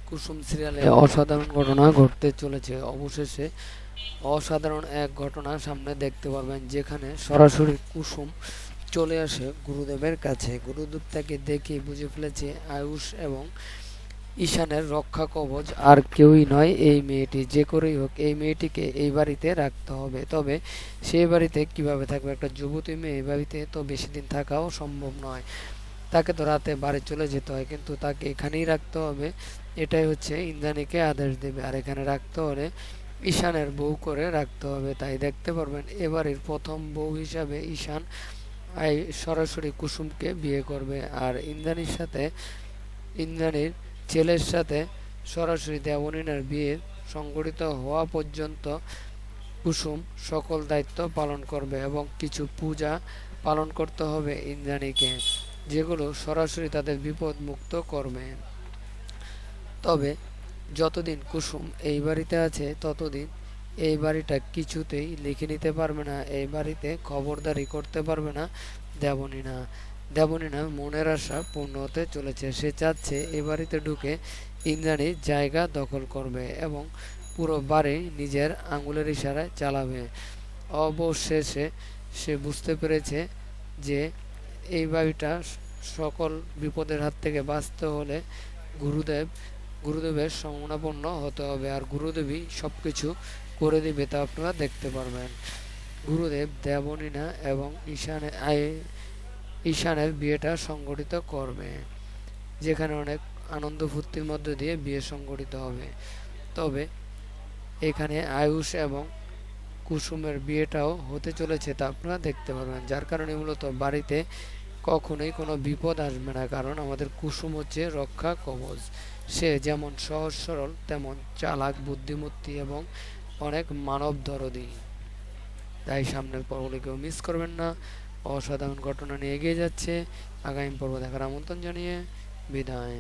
কুসুম সিরিয়ালে অসাধারণ ঘটনা ঘটতে চলেছে। অবশেষে অসাধারণ এক ঘটনা সামনে দেখতে পারবেন, যেখানে সরাসরি কুসুম চলে আসে গুরুদেবের কাছে। গুরুদেব তাকে দেখে বুঝে ফেলেছে আয়ুষ এবং ঈশানের রক্ষা কবচ আর কেউই নয়, এই মেয়েটি। যে করেই হোক এই মেয়েটিকে এই বাড়িতে রাখতে হবে। তবে সেই বাড়িতে কিভাবে থাকবে? একটা যুবতী মেয়ে এই বাড়িতে তো বেশি দিন থাকাও সম্ভব নয়। তাকে তো রাতে বাড়ি চলে যেতে হয়, কিন্তু তাকে এখানেই রাখতে হবে। এটাই হচ্ছে ইন্দ্রাণীকে আদেশ দেবে। আর এখানে রাখতে হলে ঈশানের বউ করে রাখতে হবে। তাই দেখতে পারবেন এবারের প্রথম বউ হিসাবে ঈশান সরাসরি কুসুমকে বিয়ে করবে। আর ইন্দ্রাণীর ছেলের সাথে সরাসরি দেবনীনার বিয়ে সংগঠিত হওয়া পর্যন্ত কুসুম সকল দায়িত্ব পালন করবে এবং কিছু পূজা পালন করতে হবে ইন্দ্রাণীকে, যেগুলো সরাসরি তাদের বিপদ মুক্ত করবে। তবে যতদিন কুসুম এই বাড়িতে আছে ততদিন এই বাড়িটা কিছুতেই লিখে নিতে পারবে না, এই বাড়িতে খবরদারি করতে পারবে না দেবনীনা। দেবনীনা মনের আশা পূর্ণ হতে চলেছে। সে চাচ্ছে এ বাড়িতে ঢুকে ইন্দ্রাণী জায়গা দখল করবে এবং পুরো বাড়ি নিজের আঙুলের ইশারায় চালাবে। অবশেষে সে বুঝতে পেরেছে যে এই বাড়িটা সকল বিপদের হাত থেকে বাঁচতে হলে গুরুদেবের শরণাপন্ন হতে হবে। আর গুরুদেবই সবকিছু করে দিবে, তা আপনারা দেখতে পারবেন। গুরুদেব দেবনীনা এবং ঈশানের বিয়েটা সংগঠিত করবে, যেখানে অনেক আনন্দ ফুর্তির মধ্য দিয়ে বিয়ে সংগঠিত হবে। তবে এখানে আয়ুষ এবং কুসুমের বিয়েটাও হতে চলেছে, তা আপনারা দেখতে পারবেন। যার কারণে মূলত বাড়িতে কখনোই কোনো বিপদ আসবে না, কারণ আমাদের কুসুম হচ্ছে রক্ষা কবচ। সে যেমন সহজ সরল, তেমন চালাক, বুদ্ধিমতী এবং অনেক মানব দরদী। তাই সামনের পর্বগুলিকেও মিস করবেন না। অসাধারণ ঘটনা নিয়ে এগিয়ে যাচ্ছে। আগামী পর্ব দেখার আমন্ত্রণ জানিয়ে বিদায়।